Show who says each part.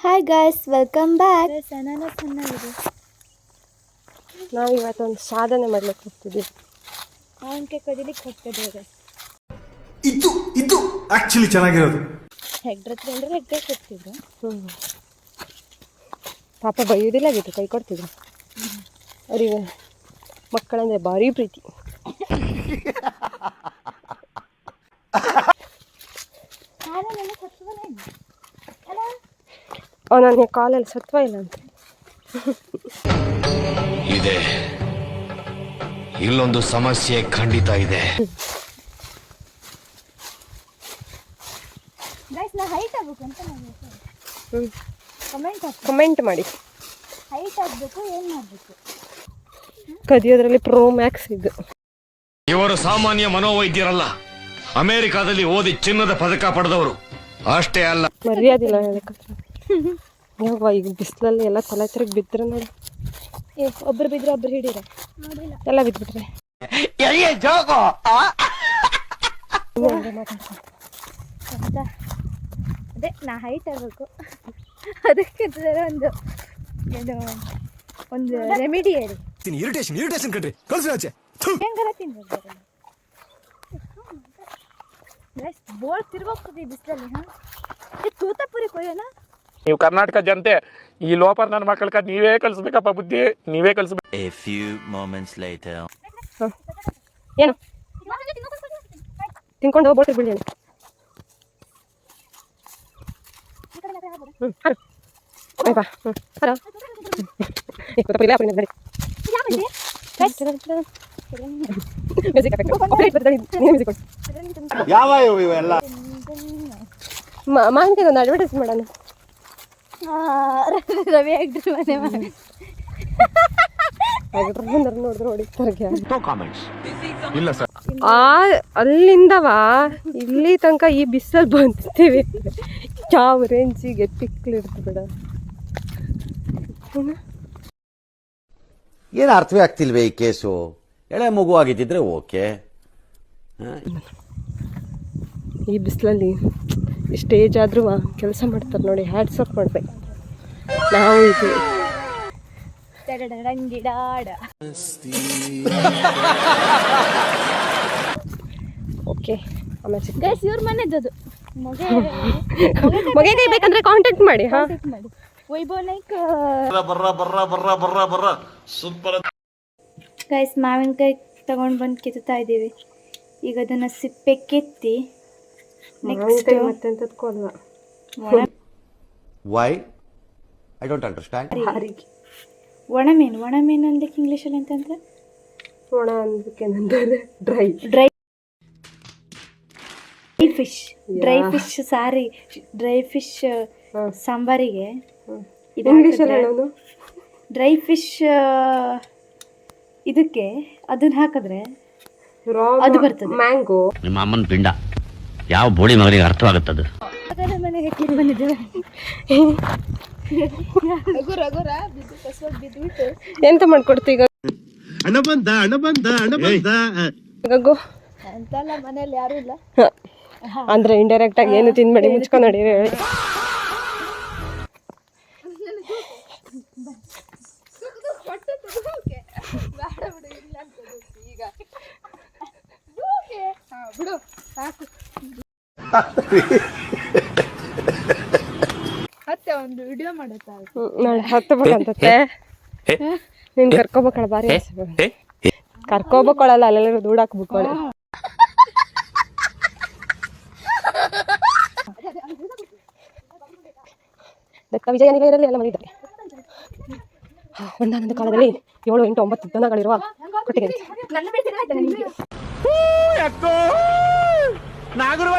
Speaker 1: Hi guys, welcome back.
Speaker 2: ನಾವು ಇವತ್ತೊಂದು ಸಾಧನೆ ಮಾಡ್ಲಿಕ್ಕೆ ಹೋಗ್ತಿದ್ದೀವಿ.
Speaker 1: ಮಾವಿನಕಾಯಿ ಕದಿಲಿಕ್ಕೆ ಹೋಗ್ತಿದ್ದೇವೆ.
Speaker 3: ಇದು ಇದು ಆಕ್ಚುಲಿ ಚೆನ್ನಾಗಿರೋದು.
Speaker 1: ಹೆಗ್ರ ಹತ್ರ ಅಂದ್ರೆ ಹೆಗ್ರ ಕೊಡ್ತಿದ್ರು.
Speaker 2: ಪಾಪ ಬೈಯೋದಿಲ್ಲ ಆಗಿತ್ತು, ಕೈ ಕೊಡ್ತಿದ್ರು. ಅವರಿಗೆ ಮಕ್ಕಳಂದ್ರೆ ಭಾರಿ ಪ್ರೀತಿ. ನನ್ನ ಕಾಲಲ್ಲಿ ಸತ್ವ ಇಲ್ಲ ಅಂತ
Speaker 4: ಇದೆ. ಇಲ್ಲೊಂದು ಸಮಸ್ಯೆ ಖಂಡಿತ ಇದೆ.
Speaker 2: ಕಮೆಂಟ್ ಮಾಡಿ.
Speaker 1: ಹೈಟ್ ಆಗಬೇಕು, ಏನು ಮಾಡಬೇಕು?
Speaker 2: ಕದಿಯೋದ್ರಲ್ಲಿ ಪ್ರೋ ಮ್ಯಾಕ್ಸ್ ಇದು.
Speaker 4: ಇವರು ಸಾಮಾನ್ಯ ಮನೋವೈದ್ಯರಲ್ಲ, ಅಮೆರಿಕಾದಲ್ಲಿ ಓದಿ ಚಿನ್ನದ ಪದಕ ಪಡೆದವರು. ಅಷ್ಟೇ ಅಲ್ಲ,
Speaker 2: ಮರ್ಯಾದಿಲ್ಲ ಹೇಳಕ್ಕೆ. ಯಾವ ಈಗ ಬಿಸಿಲಲ್ಲಿ ಎಲ್ಲ ತಲೆ ತಿರುಗಿ ಬಿದ್ದರೆ ನೋಡಿ.
Speaker 1: ಒಬ್ರು ಬಿದ್ರೆ ಒಬ್ರು ಹಿಡೀರ
Speaker 2: ಎಲ್ಲ ಬಿದ್ಬಿಟ್ರೆ
Speaker 1: ಅದೇ ನಾ ಹೈಟ್ ಆಗಬೇಕು. ಅದಕ್ಕೆ ಒಂದು ಏನು ಒಂದು ರೆಮಿಡಿ ಹೇಳಿ.
Speaker 3: ಇರಿಟೇಷನ್ ಕಣ್ರಿ, ಕಳ್ಸಿ ಆಚೆ.
Speaker 1: ಹೆಂಗಾರ ತಿನ್ಬೇಕು. ಬೋಳ್ ತಿರ್ಗೋಗ್ತದೆ ಈ ಬಿಸಿಲಲ್ಲಿ. ತೂತಪುರಿ ಕೊಯ್ಯೋಣ.
Speaker 5: ನೀವು ಕರ್ನಾಟಕ ಜನತೆ ಈ ಲೋಪರ್ ನನ್ನ ಮಕ್ಕಳ ನೀವೇ ಕಲಿಸ್ಬೇಕಪ್ಪ, ಬುದ್ಧಿ ನೀವೇ ಕಲಿಸ್ಬೇಕು.
Speaker 6: A few moments later.
Speaker 2: ಏನು ತಿನ್ಕೊಂಡು ಹೋಗ್ಬಿಟ್ರಿ ಬಿಡಿ. ಮಾವಿನಕಾಯಿ ಒಂದು ಅಡ್ವರ್ಟೈಸ್ ಮಾಡೋಣ.
Speaker 1: ರವಿ ಆಗ್ರಿ ಮನೆ
Speaker 2: ನೋಡಿದ್ರೆ ಹೊಡಿತಾರೆ.
Speaker 5: ಇಲ್ಲ ಸರ್,
Speaker 2: ಅಲ್ಲಿಂದವಾ ಇಲ್ಲಿ ತನಕ ಈ ಬಿಸಿಲಲ್ಲಿ ಬಂದಿದ್ದೇವೆ. ಯಾವ ರೇಂಜಿಗೆ ಪಿಕ್ಲಿಡ್ತು ಬಿಡ.
Speaker 7: ಏನು ಅರ್ಥವೇ ಆಗ್ತಿಲ್ವೇ ಈ ಕೇಸು? ಎಳೆ ಮಗು ಆಗಿದ್ದಿದ್ರೆ ಓಕೆ.
Speaker 2: ಈ ಬಿಸಿಲಲ್ಲಿ ಸ್ಟೇಜ್ ಆದ್ರೂ ಕೆಲಸ ಮಾಡ್ತಾರೆ ನೋಡಿ. ಹ್ಯಾಟ್ಸ್ ಆಫ್ ಮಾಡ್ಬೇಕು. ನಾವು ಇದು ಓಕೆ. ಆಮೇಲೆ
Speaker 1: ಗೈಸ್ ಇವ್ರ ಮನೆದ್ದು
Speaker 2: ಮಗೇಗೆ ಬೇಕಂದ್ರೆ ಕಾಂಟ್ಯಾಕ್ಟ್ ಮಾಡಿ.
Speaker 1: ವೈಭವ್ ನಾಯ್ಕ ಗೈಸ್ ಮಾವಿನಕಾಯಿ ತಗೊಂಡು ಬಂದು ಕಿತ್ತಾ ಇದ್ದೀವಿ. ಈಗ ಅದನ್ನು ಸಿಪ್ಪೆ ಕೆತ್ತಿ ನೆಕ್ಸ್ಟ್
Speaker 2: ಮತ್ತೆಂತದ್ಕೋಲ್ಲ.
Speaker 7: Why I don't understand.
Speaker 1: ಒಣಮೀನು ಅಂದಕ್ಕೆ ಇಂಗ್ಲೀಷಲ್ಲಿ ಅಂತಂದ್ರೆ
Speaker 2: ಒಣ ಅಂದಕ್ಕೆ dry
Speaker 1: fish sorry, dry fish ಸಾಂಬಾರಿಗೆ ಡ್ರೈ ಫಿಶ್ ಇದಕ್ಕೆ ಅದನ್ನ ಹಾಕಿದ್ರೆ ಅದು ಬರ್ತದೆ.
Speaker 2: ಮ್ಯಾಂಗೋ.
Speaker 6: ನಿಮ್ಮ ಅಮ್ಮನ ಪಿಂಡ ಯಾವ ಬೋಳಿ ಮಗನಿಗೆ ಅರ್ಥವಾಗುತ್ತದೆ.
Speaker 1: ಮನೆಗೆ ಬಂದಿದ್ದೇವೆ.
Speaker 2: ಎಂತ ಮಾಡ್ಕೊಡ್ತೀಗ ಗಗ್ಗು
Speaker 1: ಅಂತಲ್ಲ, ಮನೇಲಿ ಯಾರು ಇಲ್ಲ
Speaker 2: ಅಂದ್ರೆ ಇಂಡೈರೆಕ್ಟ್ ಆಗಿ ಏನು ತಿನ್ಬೇಡಿ, ಮುಚ್ಕೊಂಡು ನೋಡಿ ಹೇಳಿ.
Speaker 1: ಮತ್ತೆ ಒಂದು ವಿಡಿಯೋ ಮಾಡುತ್ತಾ
Speaker 2: ನಾಳೆ ಹತ್ತಬೇಕಂತತ್ತೆ. ನೀನ್ ಕರ್ಕೋಬೇಕಳ, ಬಾರಿ ಕರ್ಕೋಬೇಕಳಲ್ಲ, ಅಲ್ಲೆಲ್ಲ ದೂಡಾಕ್ಬೇಕಳ. ವಿಜಯನಗರದಲ್ಲಿ ಎಲ್ಲ ಮನೆಯಿದ್ದಾರೆ. ಒಂದಾನೊಂದು ಕಾಲದಲ್ಲಿ 7, 8, 9 ದನಗಳಿರುವ ಕೊಟ್ಟಿಗೆ.
Speaker 5: ನಾಗರವ